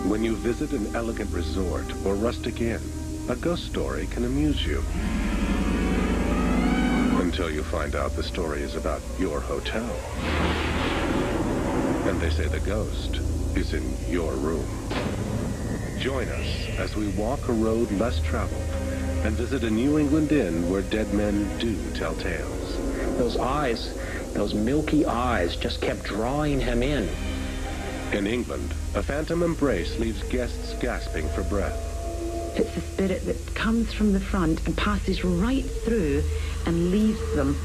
When you visit an elegant resort or rustic inn, a ghost story can amuse you. Until you find out the story is about your hotel. And they say the ghost is in your room. Join us as we walk a road less traveled and visit a New England inn where dead men do tell tales. Those eyes, those milky eyes, just kept drawing him in. In England, a phantom embrace leaves guests gasping for breath. It's a spirit that comes from the front and passes right through and leaves them.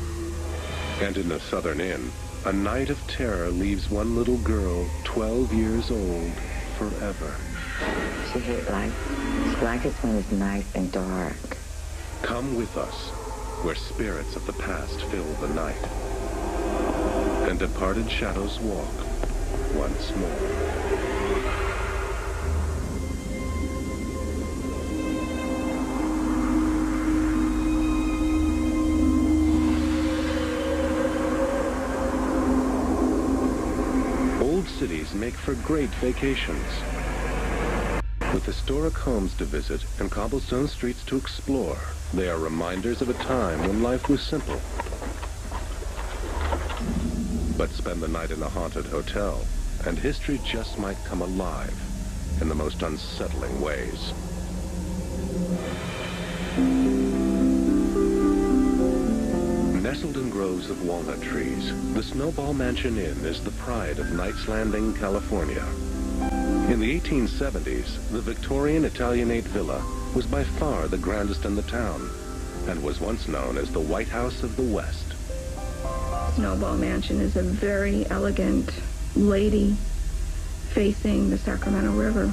And in the Southern Inn, a night of terror leaves one little girl, 12 years old, forever. She hit blackest when it's nice and dark. Come with us, where spirits of the past fill the night, and departed shadows walk once more. Old cities make for great vacations. With historic homes to visit and cobblestone streets to explore, they are reminders of a time when life was simple. But spend the night in a haunted hotel, and history just might come alive in the most unsettling ways. Nestled in groves of walnut trees, the Snowball Mansion Inn is the pride of Knights Landing, California. In the 1870s, the Victorian Italianate villa was by far the grandest in the town, and was once known as the White House of the West. Snowball Mansion is a very elegant lady facing the Sacramento River.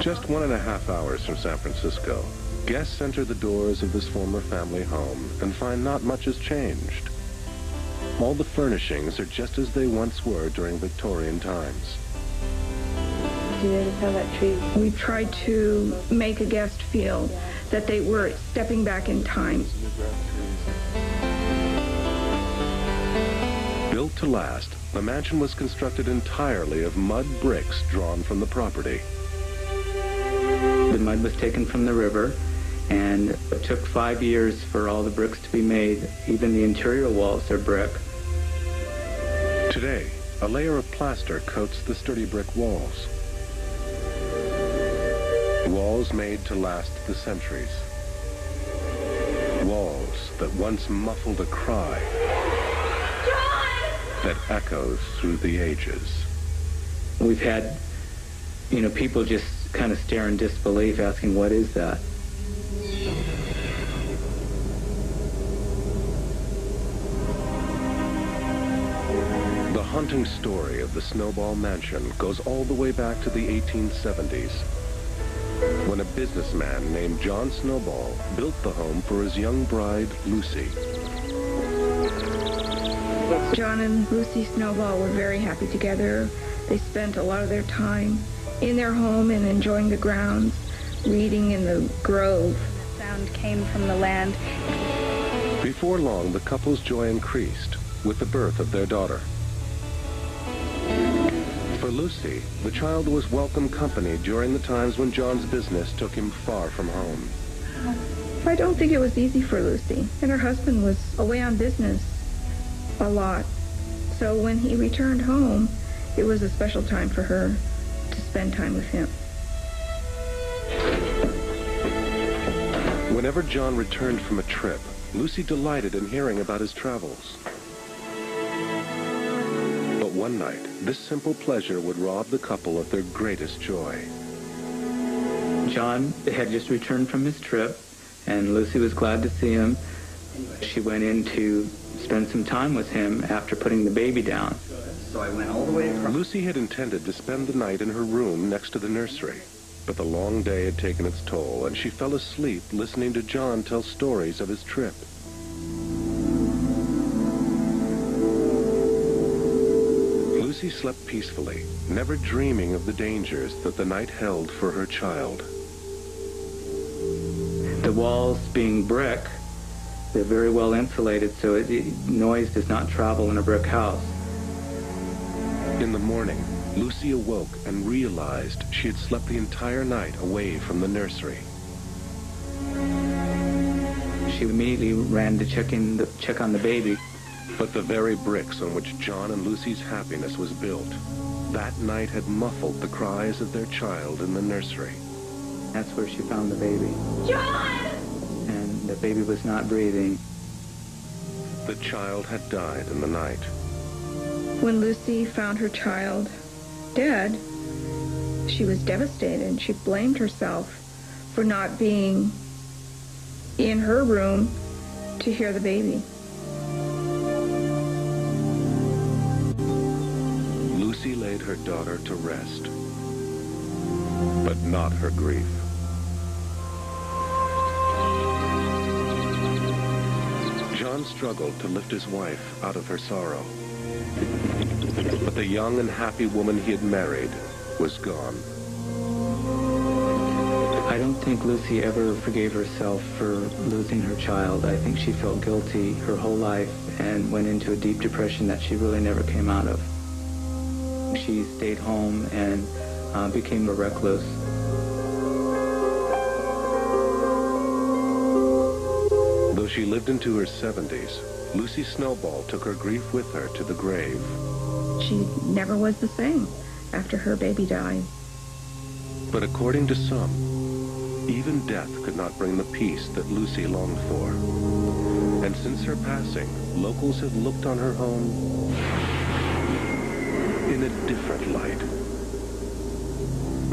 Just 1.5 hours from San Francisco, guests enter the doors of this former family home and find not much has changed. All the furnishings are just as they once were during Victorian times. Do you ever tell that tree? We tried to make a guest feel that they were stepping back in time. Built to last, the mansion was constructed entirely of mud bricks drawn from the property. The mud was taken from the river, and it took 5 years for all the bricks to be made. Even the interior walls are brick. Today, a layer of plaster coats the sturdy brick walls. Walls made to last the centuries. Walls that once muffled a cry that echoes through the ages. We've had, people just kind of stare in disbelief, asking, what is that? The haunting story of the Snowball Mansion goes all the way back to the 1870s, when a businessman named John Snowball built the home for his young bride, Lucy. John and Lucy Snowball were very happy together. They spent a lot of their time in their home and enjoying the grounds, reading in the grove. The sound came from the land. Before long, the couple's joy increased with the birth of their daughter. For Lucy, the child was welcome company during the times when John's business took him far from home. I don't think it was easy for Lucy, and her husband was away on business a lot. So when he returned home, it was a special time for her to spend time with him. Whenever John returned from a trip, Lucy delighted in hearing about his travels. But one night, this simple pleasure would rob the couple of their greatest joy. John had just returned from his trip, and Lucy was glad to see him. She went in to spend some time with him after putting the baby down. So I went all the way across. Lucy had intended to spend the night in her room next to the nursery, but the long day had taken its toll, and she fell asleep listening to John tell stories of his trip. Lucy slept peacefully, never dreaming of the dangers that the night held for her child. The walls being brick, they're very well insulated, so noise does not travel in a brick house. In the morning, Lucy awoke and realized she had slept the entire night away from the nursery. She immediately ran to check on the baby. But the very bricks on which John and Lucy's happiness was built, that night had muffled the cries of their child in the nursery. That's where she found the baby. John! And the baby was not breathing. The child had died in the night. When Lucy found her child dead, she was devastated. She blamed herself for not being in her room to hear the baby. Lucy laid her daughter to rest, but not her grief. John struggled to lift his wife out of her sorrow. But the young and happy woman he had married was gone. I don't think Lucy ever forgave herself for losing her child. I think she felt guilty her whole life and went into a deep depression that she really never came out of. She stayed home and became a recluse. Though she lived into her 70s, Lucy Snowball took her grief with her to the grave. She never was the same after her baby died. But according to some, even death could not bring the peace that Lucy longed for. And since her passing, locals have looked on her home in a different light.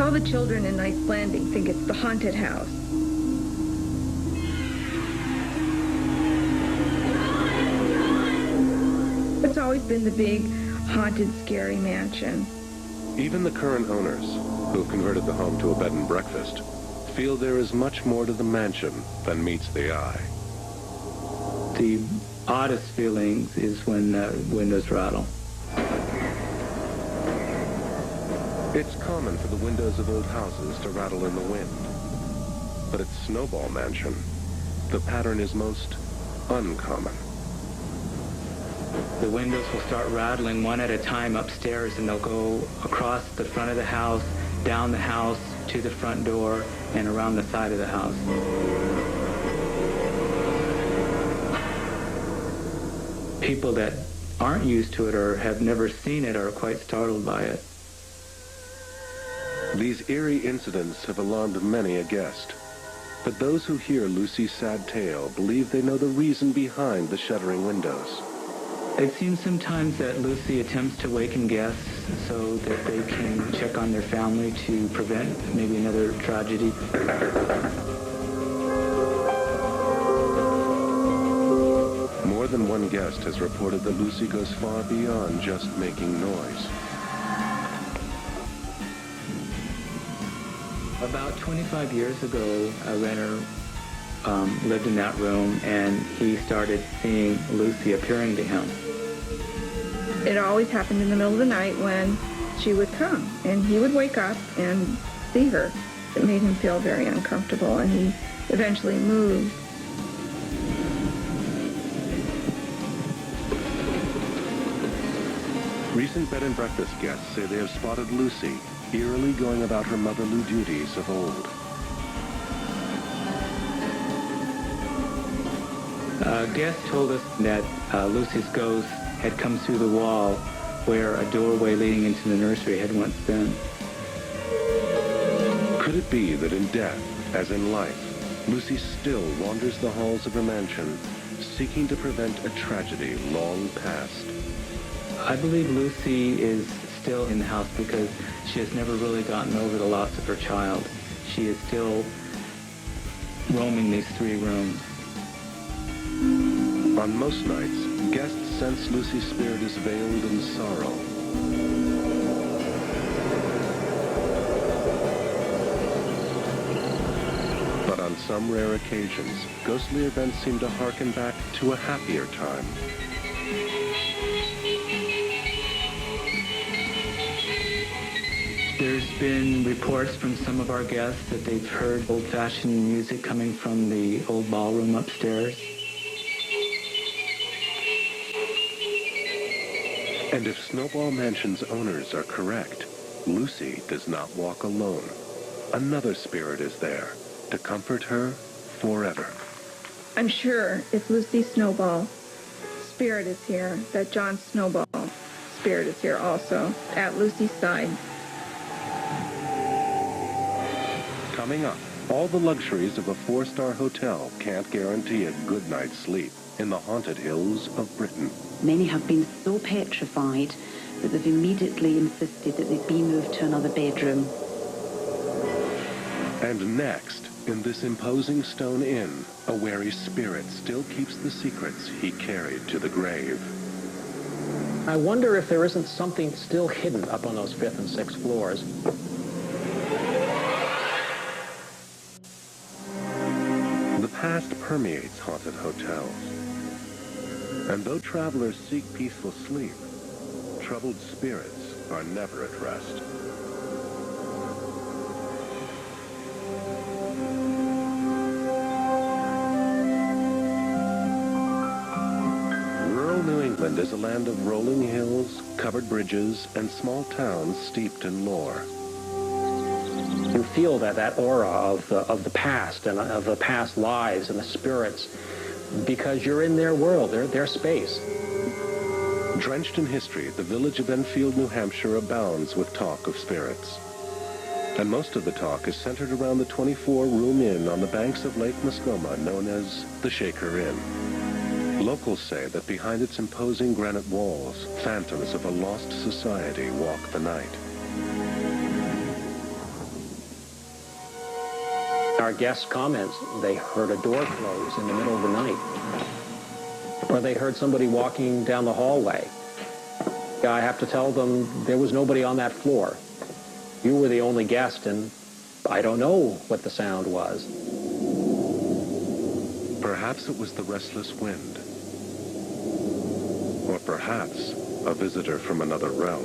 All the children in Knight's Landing think it's the haunted house. It's always been the big, haunted, scary mansion. Even the current owners, who have converted the home to a bed and breakfast, feel there is much more to the mansion than meets the eye. The oddest feelings is when windows rattle. It's common for the windows of old houses to rattle in the wind. But at Snowball Mansion, the pattern is most uncommon. The windows will start rattling one at a time upstairs, and they'll go across the front of the house, down the house, to the front door, and around the side of the house. People that aren't used to it or have never seen it are quite startled by it. These eerie incidents have alarmed many a guest. But those who hear Lucy's sad tale believe they know the reason behind the shuddering windows. I've seen sometimes that Lucy attempts to waken guests so that they can check on their family to prevent maybe another tragedy. More than one guest has reported that Lucy goes far beyond just making noise. About 25 years ago, a renter lived in that room, and he started seeing Lucy appearing to him. It always happened in the middle of the night when she would come, and he would wake up and see her. It made him feel very uncomfortable, and he eventually moved. Recent bed and breakfast guests say they have spotted Lucy eerily going about her motherly duties of old. A guest told us that Lucy's ghost had come through the wall where a doorway leading into the nursery had once been. Could it be that in death, as in life, Lucy still wanders the halls of her mansion, seeking to prevent a tragedy long past? I believe Lucy is still in the house because she has never really gotten over the loss of her child. She is still roaming these 3 rooms. On most nights, guests sense Lucy's spirit is veiled in sorrow. But on some rare occasions, ghostly events seem to harken back to a happier time. There's been reports from some of our guests that they've heard old-fashioned music coming from the old ballroom upstairs. And if Snowball Mansion's owners are correct, Lucy does not walk alone. Another spirit is there to comfort her forever. I'm sure if Lucy Snowball spirit is here, that John Snowball spirit is here also, at Lucy's side. Coming up, all the luxuries of a 4-star hotel can't guarantee a good night's sleep in the haunted hills of Britain. Many have been so petrified that they've immediately insisted that they be moved to another bedroom. And next, in this imposing stone inn, a wary spirit still keeps the secrets he carried to the grave. I wonder if there isn't something still hidden up on those 5th and 6th floors. The past permeates haunted hotels. And though travelers seek peaceful sleep, troubled spirits are never at rest. Rural New England is a land of rolling hills, covered bridges, and small towns steeped in lore. You feel that aura of the past and of the past lives and the spirits, because you're in their world, their space. Drenched in history, the village of Enfield, New Hampshire abounds with talk of spirits. And most of the talk is centered around the 24-room inn on the banks of Lake Muskoma known as the Shaker Inn. Locals say that behind its imposing granite walls, phantoms of a lost society walk the night. Our guest comments, they heard a door close in the middle of the night. Or they heard somebody walking down the hallway. I have to tell them there was nobody on that floor. You were the only guest, and I don't know what the sound was. Perhaps it was the restless wind. Or perhaps a visitor from another realm.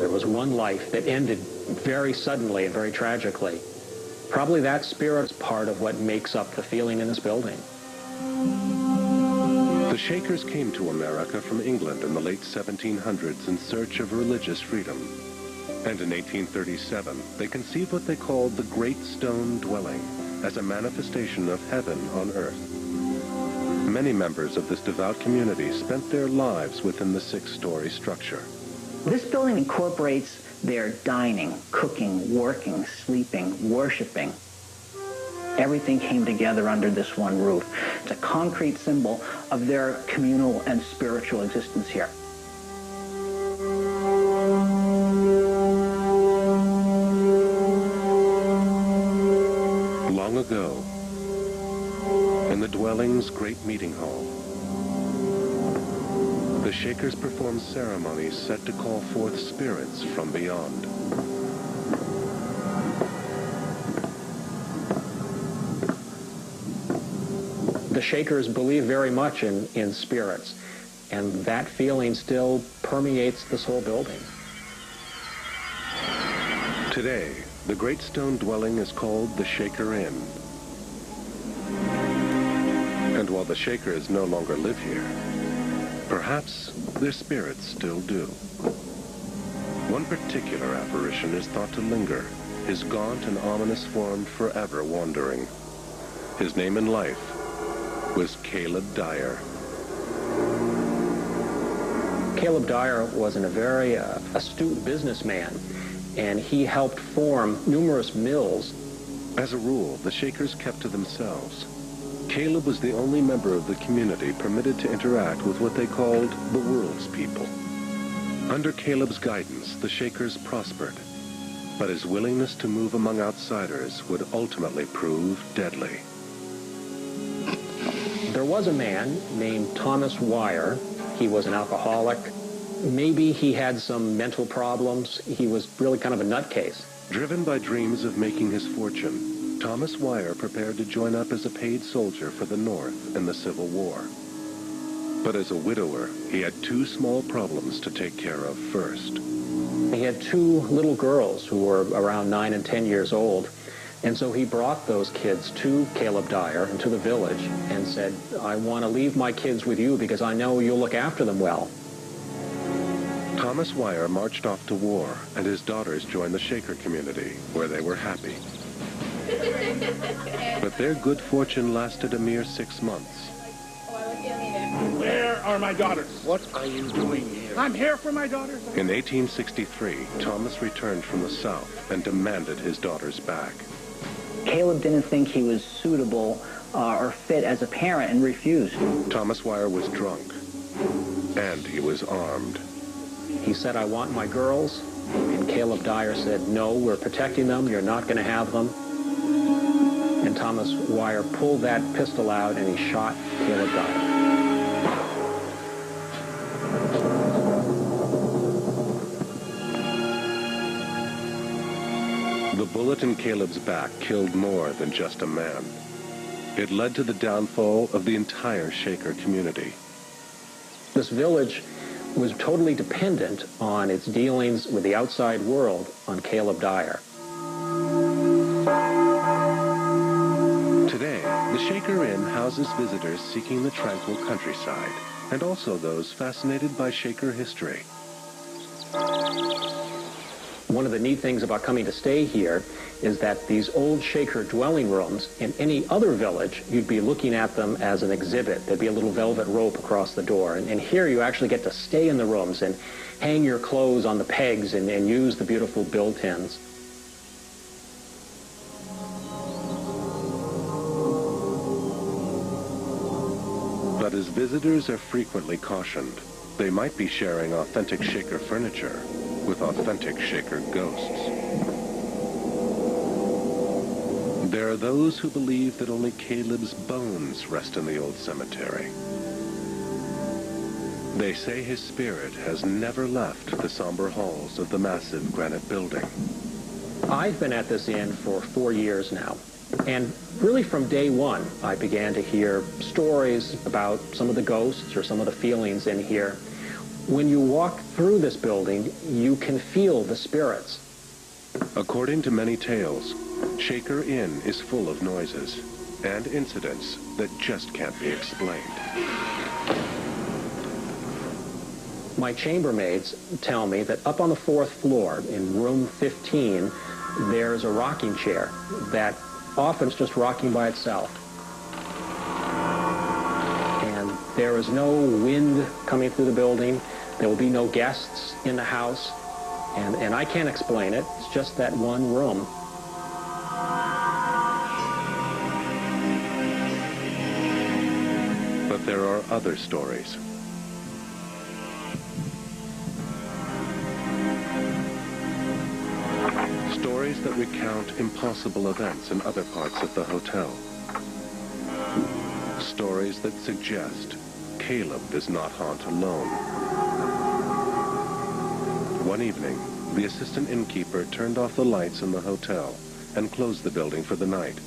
There was one life that ended very suddenly and very tragically. Probably that spirit's part of what makes up the feeling in this building. The Shakers came to America from England in the late 1700s in search of religious freedom. And in 1837, they conceived what they called the Great Stone Dwelling as a manifestation of heaven on earth. Many members of this devout community spent their lives within the 6-story structure. This building incorporates their dining, cooking, working, sleeping, worshiping. Everything came together under this one roof. It's a concrete symbol of their communal and spiritual existence here. Long ago, in the dwelling's great meeting hall, the Shakers performed ceremonies set to call forth spirits from beyond. The Shakers believe very much in spirits, and that feeling still permeates this whole building. Today, the Great Stone Dwelling is called the Shaker Inn. And while the Shakers no longer live here, perhaps their spirits still do. One particular apparition is thought to linger, his gaunt and ominous form forever wandering. His name in life was Caleb Dyer. Caleb Dyer was a very astute businessman, and he helped form numerous mills. As a rule, the Shakers kept to themselves. Caleb was the only member of the community permitted to interact with what they called the world's people. Under Caleb's guidance, the Shakers prospered, but his willingness to move among outsiders would ultimately prove deadly. There was a man named Thomas Wire. He was an alcoholic. Maybe he had some mental problems. He was really kind of a nutcase. Driven by dreams of making his fortune, Thomas Wire prepared to join up as a paid soldier for the North in the Civil War. But as a widower, he had 2 small problems to take care of first. He had 2 little girls who were around 9 and 10 years old. And so he brought those kids to Caleb Dyer and to the village and said, I want to leave my kids with you because I know you'll look after them well. Thomas Wire marched off to war, and his daughters joined the Shaker community, where they were happy. But their good fortune lasted a mere 6 months. Where are my daughters? What are you doing here? I'm here for my daughters. In 1863, Thomas returned from the South and demanded his daughters back. Caleb didn't think he was suitable or fit as a parent and refused. Thomas Wire was drunk, and he was armed. He said, I want my girls, and Caleb Dyer said, no, we're protecting them, you're not going to have them. And Thomas Wire pulled that pistol out and he shot Caleb Dyer. The bullet in Caleb's back killed more than just a man. It led to the downfall of the entire Shaker community. This village was totally dependent on its dealings with the outside world on Caleb Dyer. Today, the Shaker Inn houses visitors seeking the tranquil countryside, and also those fascinated by Shaker history. One of the neat things about coming to stay here is that these old Shaker dwelling rooms, in any other village, you'd be looking at them as an exhibit. There'd be a little velvet rope across the door. And here you actually get to stay in the rooms and hang your clothes on the pegs and use the beautiful built-ins. But as visitors are frequently cautioned, they might be sharing authentic Shaker furniture with authentic Shaker ghosts. There are those who believe that only Caleb's bones rest in the old cemetery. They say his spirit has never left the somber halls of the massive granite building. I've been at this inn for 4 years now, and really from day one, I began to hear stories about some of the ghosts or some of the feelings in here. When you walk through this building, you can feel the spirits. According to many tales, Shaker Inn is full of noises and incidents that just can't be explained. My chambermaids tell me that up on the 4th floor in room 15, there's a rocking chair that often is just rocking by itself. And there is no wind coming through the building. There will be no guests in the house. And I can't explain it. It's just that one room. But there are other stories. Stories that recount impossible events in other parts of the hotel. Stories that suggest Caleb does not haunt alone. One evening, the assistant innkeeper turned off the lights in the hotel and closed the building for the night.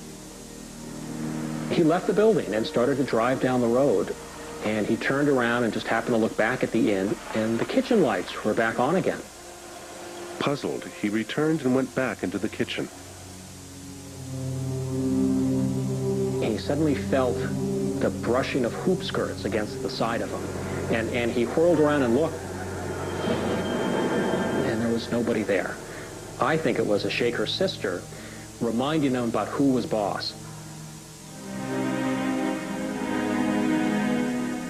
He left the building and started to drive down the road. And he turned around and just happened to look back at the inn, and the kitchen lights were back on again. Puzzled, he returned and went back into the kitchen. And he suddenly felt the brushing of hoop skirts against the side of him. And he whirled around and looked. And there was nobody there. I think it was a Shaker sister reminding him about who was boss.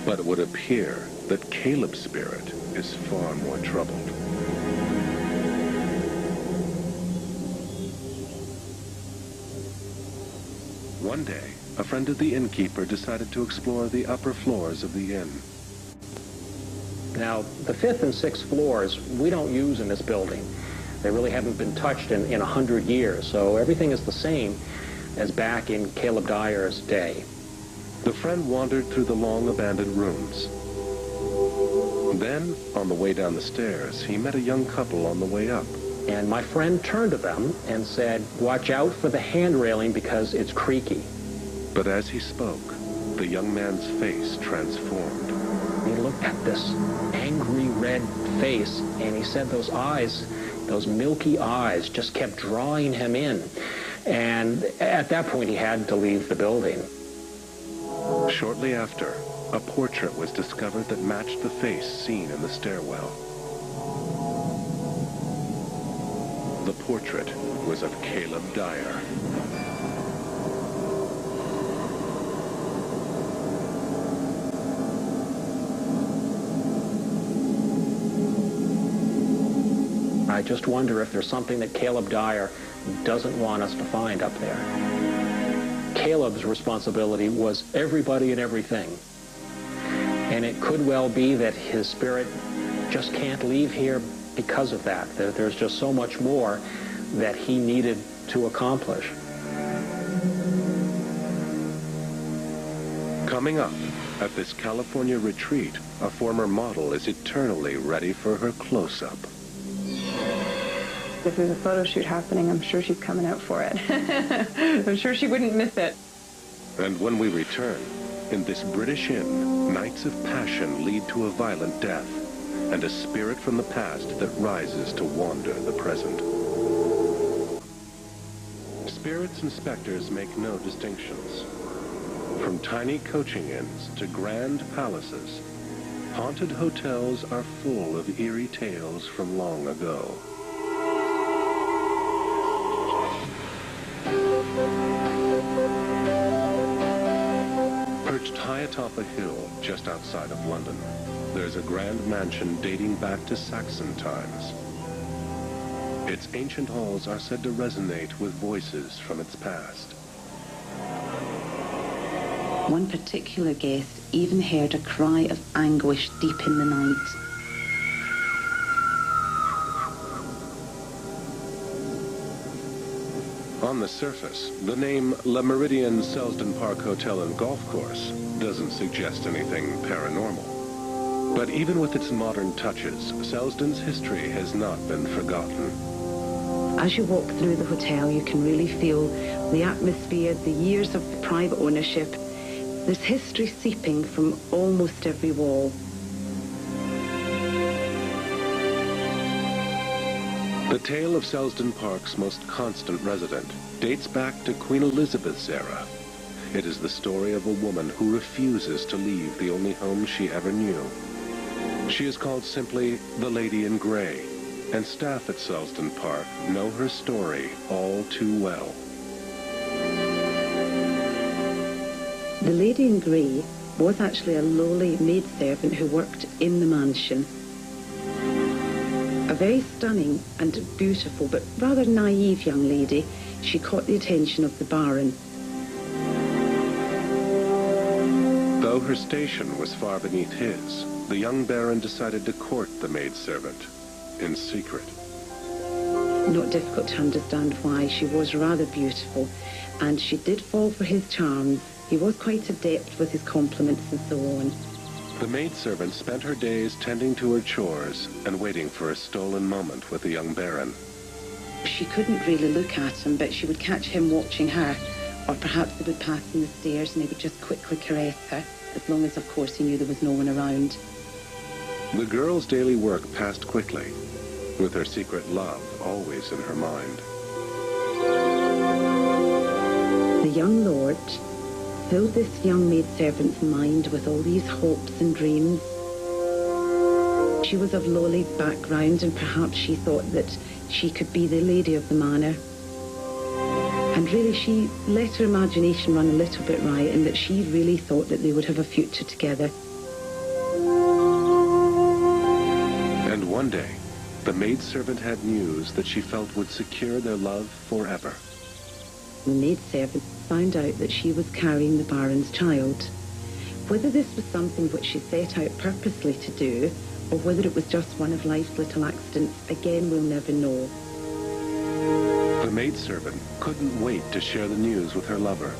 But it would appear that Caleb's spirit is far more troubled. One day, a friend of the innkeeper decided to explore the upper floors of the inn. Now, the 5th and 6th floors we don't use in this building. They really haven't been touched in 100 years, so everything is the same as back in Caleb Dyer's day. The friend wandered through the long abandoned rooms. Then, on the way down the stairs, he met a young couple on the way up. And my friend turned to them and said, "Watch out for the hand railing because it's creaky." But as he spoke, the young man's face transformed. He looked at this angry red face, and he said those eyes, those milky eyes, just kept drawing him in. And at that point, he had to leave the building. Shortly after, a portrait was discovered that matched the face seen in the stairwell. The portrait was of Caleb Dyer. I just wonder if there's something that Caleb Dyer doesn't want us to find up there. Caleb's responsibility was everybody and everything. And it could well be that his spirit just can't leave here because of that. There's just so much more that he needed to accomplish. Coming up, at this California retreat, a former model is eternally ready for her close-up. If there's a photo shoot happening, I'm sure she's coming out for it. I'm sure she wouldn't miss it. And when we return, in this British inn, nights of passion lead to a violent death, and a spirit from the past that rises to wander the present. Spirits and specters make no distinctions. From tiny coaching inns to grand palaces, haunted hotels are full of eerie tales from long ago. Perched high atop a hill just outside of London, there's a grand mansion dating back to Saxon times. Its ancient halls are said to resonate with voices from its past. One particular guest even heard a cry of anguish deep in the night. On the surface, the name Le Meridian Selsden Park Hotel and Golf Course doesn't suggest anything paranormal. But even with its modern touches, Selsden's history has not been forgotten. As you walk through the hotel, you can really feel the atmosphere, the years of private ownership. There's history seeping from almost every wall. The tale of Selsden Park's most constant resident dates back to Queen Elizabeth's era. It is the story of a woman who refuses to leave the only home she ever knew. She is called simply the Lady in Grey, and staff at Selsden Park know her story all too well. The Lady in Grey was actually a lowly maidservant who worked in the mansion. A very stunning and beautiful but rather naive young lady, she caught the attention of the Baron. Though her station was far beneath his, the young Baron decided to court the maidservant in secret. Not difficult to understand why. She was rather beautiful, and she did fall for his charms. He was quite adept with his compliments and so on. The maidservant spent her days tending to her chores and waiting for a stolen moment with the young Baron. She couldn't really look at him, but she would catch him watching her, or perhaps they would pass in the stairs and he would just quickly caress her, as long as, of course, he knew there was no one around. The girl's daily work passed quickly, with her secret love always in her mind. The young lord filled this young maidservant's mind with all these hopes and dreams. She was of lowly background, and perhaps she thought that she could be the lady of the manor. And really she let her imagination run a little bit riot, in that she really thought that they would have a future together. And one day, the maidservant had news that she felt would secure their love forever. The maidservant found out that she was carrying the Baron's child. Whether this was something which she set out purposely to do, or whether it was just one of life's little accidents, again we'll never know. The maidservant couldn't wait to share the news with her lover,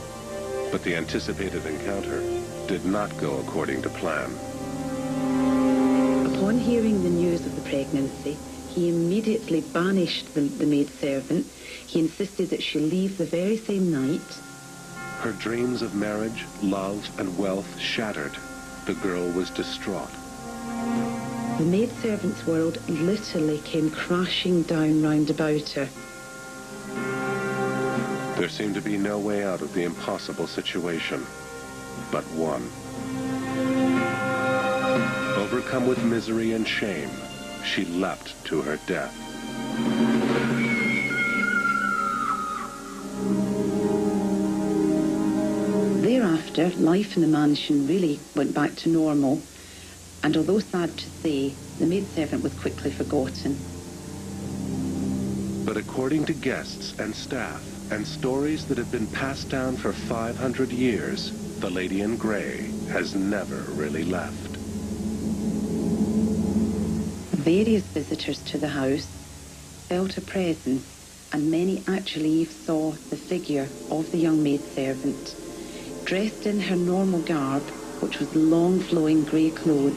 but the anticipated encounter did not go according to plan. Upon hearing the news of the pregnancy, he immediately banished the maidservant. He insisted that she leave the very same night. Her dreams of marriage, love, and wealth shattered. The girl was distraught. The maidservant's world literally came crashing down round about her. There seemed to be no way out of the impossible situation, but one. Overcome with misery and shame, she leapt to her death. Thereafter, life in the mansion really went back to normal, and although sad to say, the maidservant was quickly forgotten. But according to guests and staff, and stories that have been passed down for 500 years, the Lady in Grey has never really left. Various visitors to the house felt a presence, and many actually saw the figure of the young maidservant, dressed in her normal garb, which was long flowing grey clothes.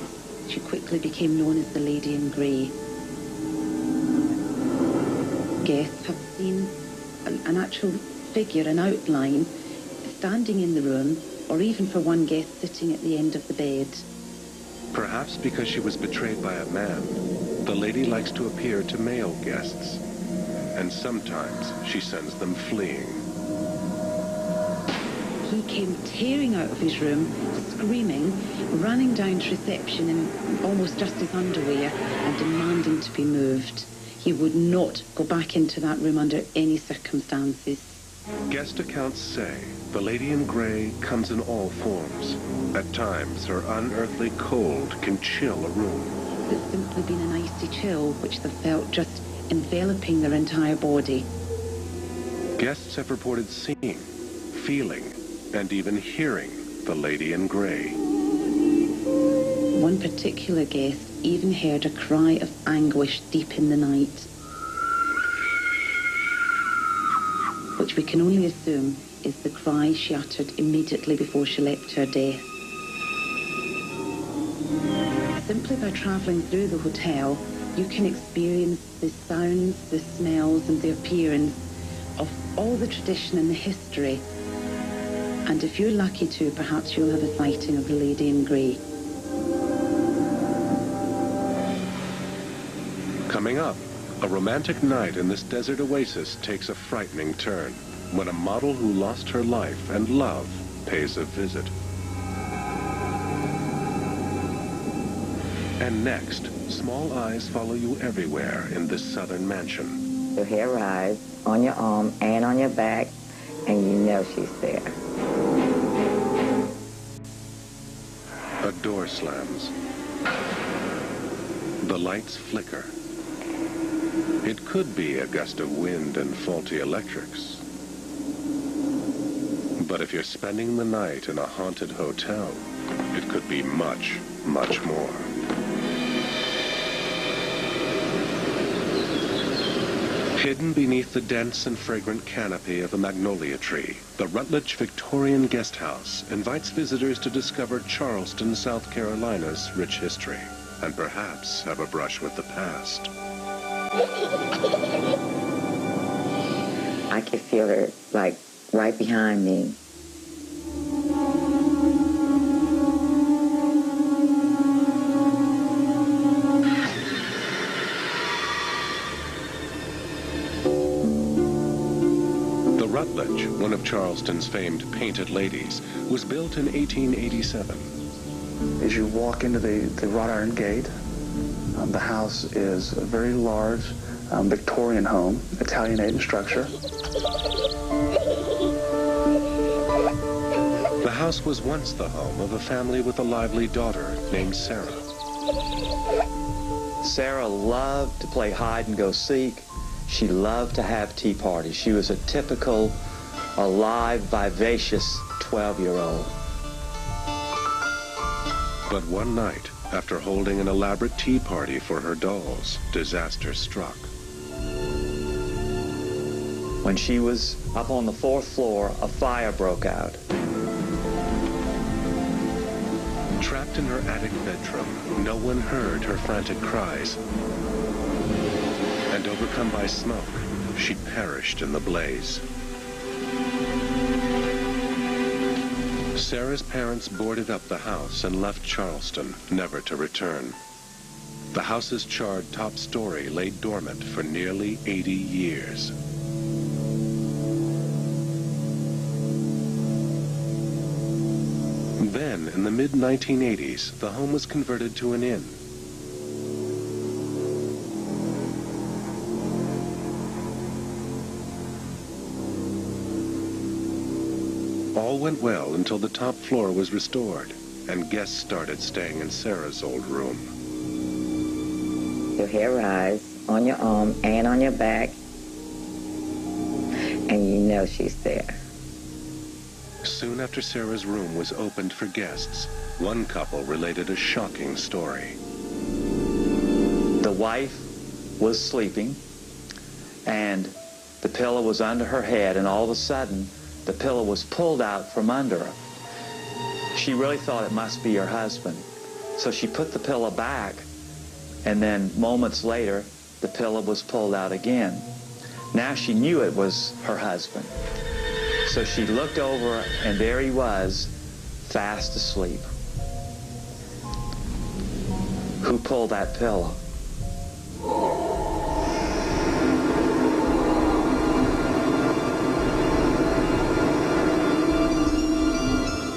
She quickly became known as the Lady in Grey. Guests have seen an actual figure, an outline, standing in the room, or even for one guest sitting at the end of the bed. Perhaps because she was betrayed by a man, the lady likes to appear to male guests, and sometimes she sends them fleeing. He came tearing out of his room, screaming, running down to reception in almost just his underwear and demanding to be moved. He would not go back into that room under any circumstances. Guest accounts say the Lady in Grey comes in all forms. At times, her unearthly cold can chill a room. It's simply been an icy chill, which they felt just enveloping their entire body. Guests have reported seeing, feeling, and even hearing the Lady in Grey. One particular guest even heard a cry of anguish deep in the night, which we can only assume is the cry she uttered immediately before she leapt to her death. Simply by travelling through the hotel, you can experience the sounds, the smells, and the appearance of all the tradition and the history. And if you're lucky to, perhaps you'll have a sighting of the Lady in Grey. Coming up, a romantic night in this desert oasis takes a frightening turn when a model who lost her life and love pays a visit. And next, small eyes follow you everywhere in this southern mansion. Your hair rise on your arm and on your back, and you know she's there. A door slams. The lights flicker. It could be a gust of wind and faulty electrics. But if you're spending the night in a haunted hotel, it could be much, much more. Hidden beneath the dense and fragrant canopy of a magnolia tree, the Rutledge Victorian Guest House invites visitors to discover Charleston, South Carolina's rich history, and perhaps have a brush with the past. I can feel her, like, right behind me. The Rutledge, one of Charleston's famed painted ladies, was built in 1887. As you walk into the wrought iron gate, the house is a very large Victorian home, Italianate in structure. The house was once the home of a family with a lively daughter named Sarah. Sarah loved to play hide and go seek. She loved to have tea parties. She was a typical, alive, vivacious 12-year-old. But one night, after holding an elaborate tea party for her dolls, disaster struck. When she was up on the 4th floor, a fire broke out. Trapped in her attic bedroom, no one heard her frantic cries. And overcome by smoke, she perished in the blaze. Sarah's parents boarded up the house and left Charleston, never to return. The house's charred top story lay dormant for nearly 80 years. Then, in the mid-1980s, the home was converted to an inn. All went well until the top floor was restored, and guests started staying in Sarah's old room. Your hair rise on your arm and on your back, and you know she's there. Soon after Sarah's room was opened for guests, one couple related a shocking story. The wife was sleeping, and the pillow was under her head, and all of a sudden, the pillow was pulled out from under her. She really thought it must be her husband. So she put the pillow back, and then moments later, the pillow was pulled out again. Now she knew it was her husband. So she looked over, and there he was, fast asleep. Who pulled that pillow?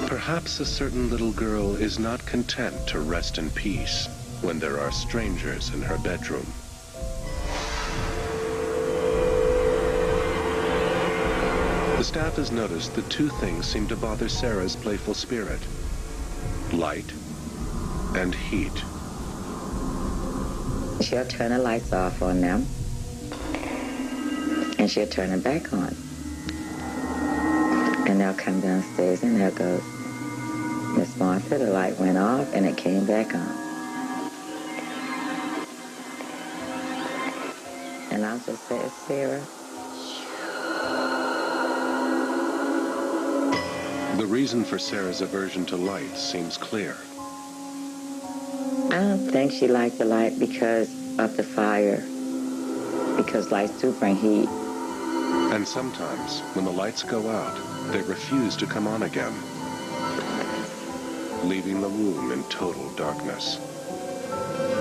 Perhaps a certain little girl is not content to rest in peace when there are strangers in her bedroom. The staff has noticed that two things seem to bother Sarah's playful spirit: light and heat. She'll turn the lights off on them, and she'll turn them back on. And they'll come downstairs, and they'll go, "Miss Martha, the light went off, and it came back on." And I'll just say, "It's Sarah." The reason for Sarah's aversion to light seems clear. I don't think she liked the light because of the fire, because lights do bring heat. And sometimes, when the lights go out, they refuse to come on again, leaving the room in total darkness.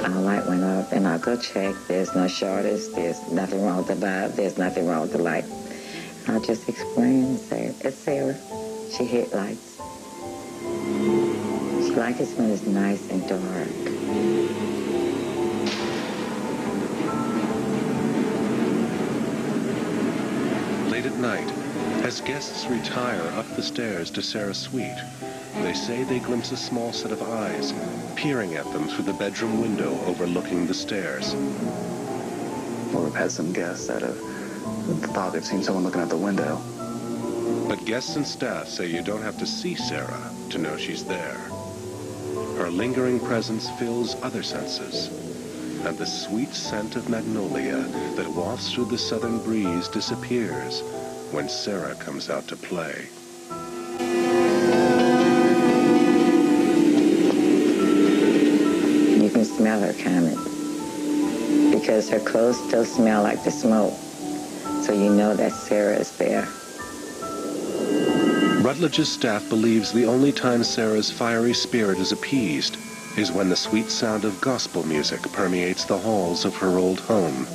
Our light went off, and I'll go check. There's no shortage. There's nothing wrong with the bulb. There's nothing wrong with the light. I'll just explain and say, "It's Sarah. She hates lights. She likes it when it's nice and dark." Late at night, as guests retire up the stairs to Sarah's suite, they say they glimpse a small set of eyes peering at them through the bedroom window overlooking the stairs. Or we've had some guests that have thought they've seen someone looking out the window. But guests and staff say you don't have to see Sarah to know she's there. Her lingering presence fills other senses, and the sweet scent of magnolia that wafts through the southern breeze disappears when Sarah comes out to play. You can smell her coming because her clothes still smell like the smoke, so you know that Sarah is there. Rutledge's staff believes the only time Sarah's fiery spirit is appeased is when the sweet sound of gospel music permeates the halls of her old home.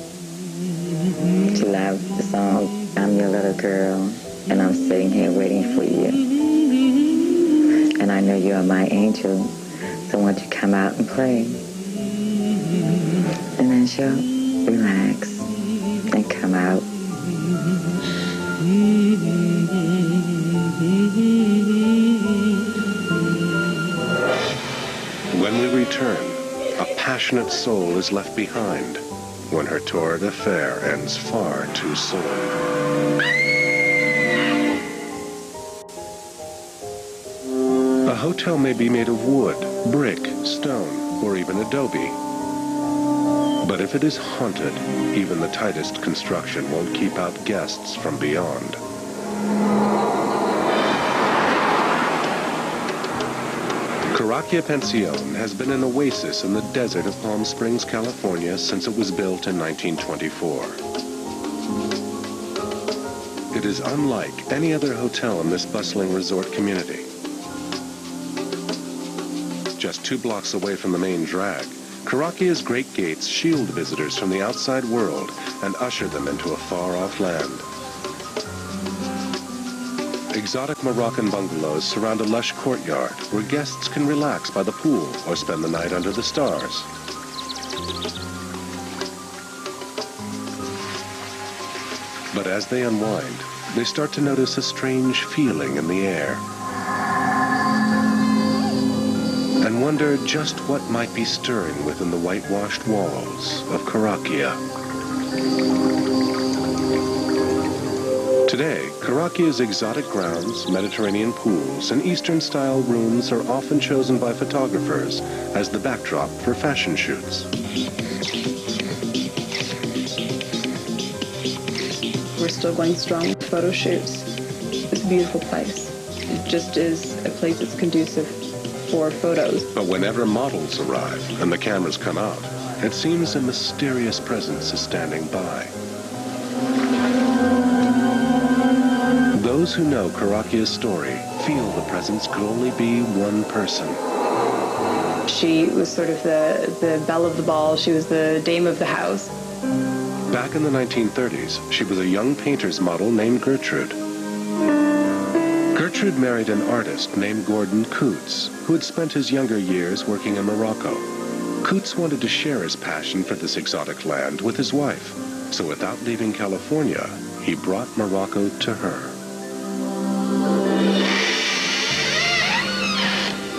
She loves the song, "I'm your little girl, and I'm sitting here waiting for you. And I know you're my angel, so won't you come out and play?" And then she'll relax and come out. When we return, a passionate soul is left behind when her torrid affair ends far too soon. A hotel may be made of wood, brick, stone, or even adobe. But if it is haunted, even the tightest construction won't keep out guests from beyond. Korakia Pensione has been an oasis in the desert of Palm Springs, California since it was built in 1924. It is unlike any other hotel in this bustling resort community. Just 2 blocks away from the main drag, Korakia's great gates shield visitors from the outside world and usher them into a far-off land. Exotic Moroccan bungalows surround a lush courtyard where guests can relax by the pool or spend the night under the stars. But as they unwind, they start to notice a strange feeling in the air. wonder just what might be stirring within the whitewashed walls of Korakia. Today, Karakia's exotic grounds, Mediterranean pools, and Eastern-style rooms are often chosen by photographers as the backdrop for fashion shoots. We're still going strong with photo shoots. It's a beautiful place. It just is a place that's conducive for photos. But whenever models arrive and the cameras come out, it seems a mysterious presence is standing by. Those who know Karakia's story feel the presence could only be one person. She was sort of the belle of the ball. She was the dame of the house. Back in the 1930s, she was a young painter's model named Gertrude. Gertrude married an artist named Gordon Coutts, who had spent his younger years working in Morocco. Coutts wanted to share his passion for this exotic land with his wife, so without leaving California, he brought Morocco to her.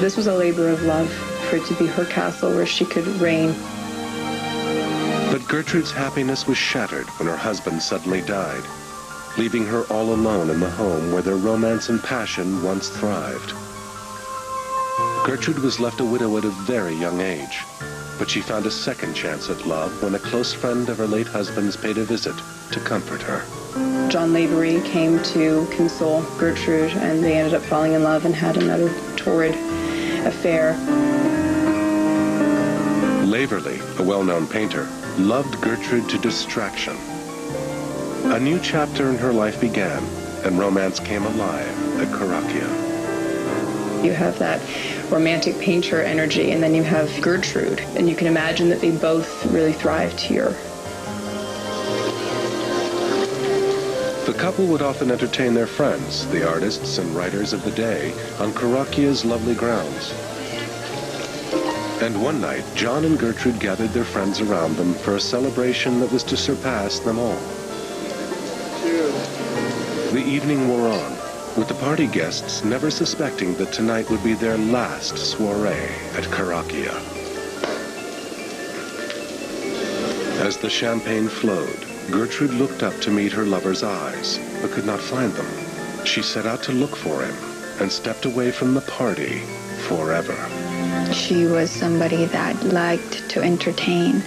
This was a labor of love, for it to be her castle where she could reign. But Gertrude's happiness was shattered when her husband suddenly died, leaving her all alone in the home where their romance and passion once thrived. Gertrude was left a widow at a very young age, but she found a second chance at love when a close friend of her late husband's paid a visit to comfort her. John Lavery came to console Gertrude, and they ended up falling in love and had another torrid affair. Laverly, a well-known painter, loved Gertrude to distraction. A new chapter in her life began, and romance came alive at Karakia. You have that romantic painter energy, and then you have Gertrude, and you can imagine that they both really thrived here. The couple would often entertain their friends, the artists and writers of the day, on Karakia's lovely grounds. And one night, John and Gertrude gathered their friends around them for a celebration that was to surpass them all. The evening wore on, with the party guests never suspecting that tonight would be their last soiree at Karakia. As the champagne flowed, Gertrude looked up to meet her lover's eyes, but could not find them. She set out to look for him and stepped away from the party forever. She was somebody that liked to entertain,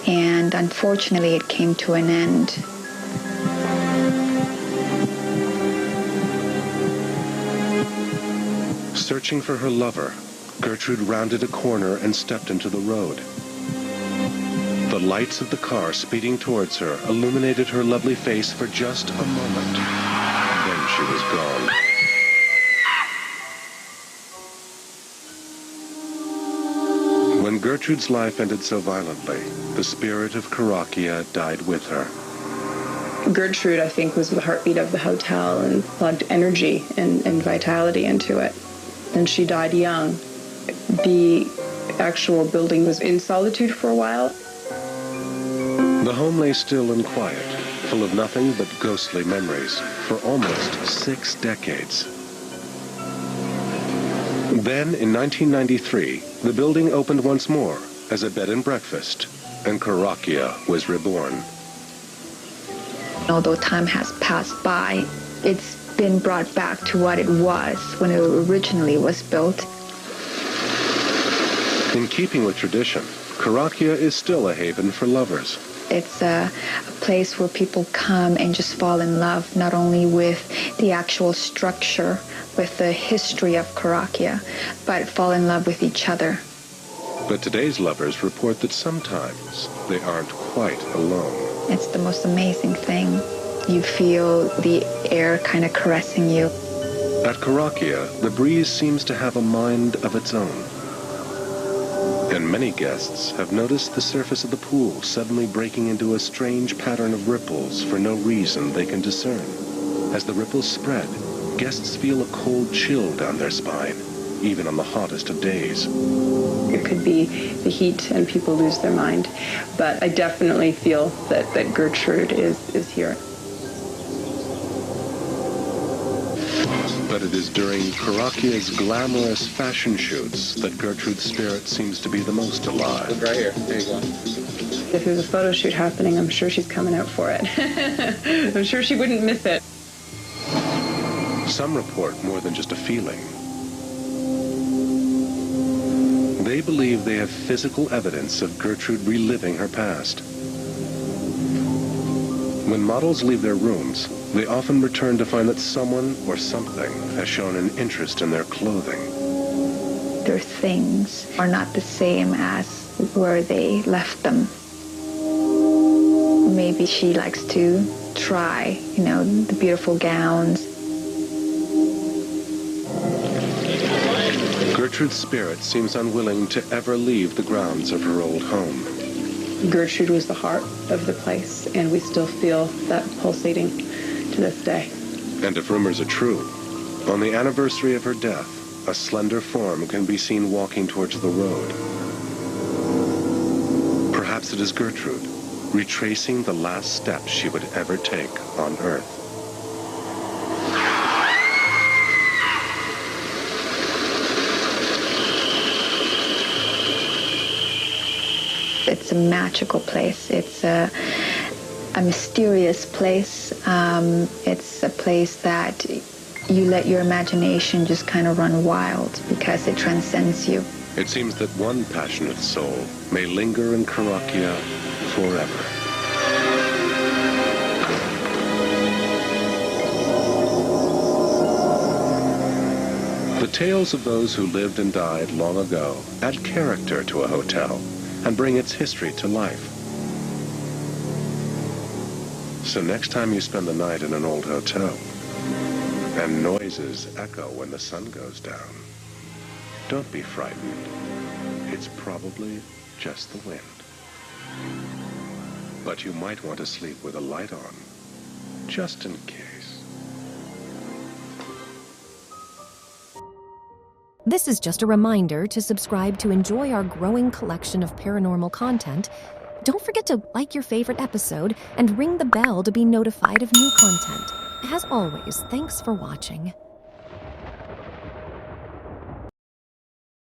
and unfortunately it came to an end. Searching for her lover, Gertrude rounded a corner and stepped into the road. The lights of the car speeding towards her illuminated her lovely face for just a moment. Then she was gone. When Gertrude's life ended so violently, the spirit of Karakia died with her. Gertrude, I think, was the heartbeat of the hotel and plugged energy and vitality into it. And she died young. The actual building was in solitude for a while. The home lay still and quiet, full of nothing but ghostly memories, for almost 6 decades. Then, in 1993, the building opened once more as a bed and breakfast, and Korakia was reborn. Although time has passed by, it's been brought back to what it was when it originally was built. In keeping with tradition, Karakia is still a haven for lovers. It's a place where people come and just fall in love, not only with the actual structure, with the history of Karakia, but fall in love with each other. But today's lovers report that sometimes they aren't quite alone. It's the most amazing thing. You feel the air kind of caressing you. At Karakia, the breeze seems to have a mind of its own. And many guests have noticed the surface of the pool suddenly breaking into a strange pattern of ripples for no reason they can discern. As the ripples spread, guests feel a cold chill down their spine, even on the hottest of days. It could be the heat and people lose their mind, but I definitely feel that Gertrude is here. But it is during Korakia's glamorous fashion shoots that Gertrude's spirit seems to be the most alive. Look right here. There you go. If there's a photo shoot happening, I'm sure she's coming out for it. I'm sure she wouldn't miss it. Some report more than just a feeling. They believe they have physical evidence of Gertrude reliving her past. When models leave their rooms, they often return to find that someone or something has shown an interest in their clothing. Their things are not the same as where they left them. Maybe she likes to try, the beautiful gowns. Gertrude's spirit seems unwilling to ever leave the grounds of her old home. Gertrude was the heart of the place, and we still feel that pulsating to this day. And if rumors are true, on the anniversary of her death, a slender form can be seen walking towards the road. Perhaps it is Gertrude, retracing the last steps she would ever take on Earth. It's a magical place. It's a mysterious place. It's a place that you let your imagination just kind of run wild because it transcends you. It seems that one passionate soul may linger in Karakia forever. The tales of those who lived and died long ago add character to a hotel and bring its history to life. So next time you spend the night in an old hotel and noises echo when the sun goes down, don't be frightened. It's probably just the wind. But you might want to sleep with a light on, just in case. This is just a reminder to subscribe to enjoy our growing collection of paranormal content. Don't forget to like your favorite episode and ring the bell to be notified of new content. As always, thanks for watching.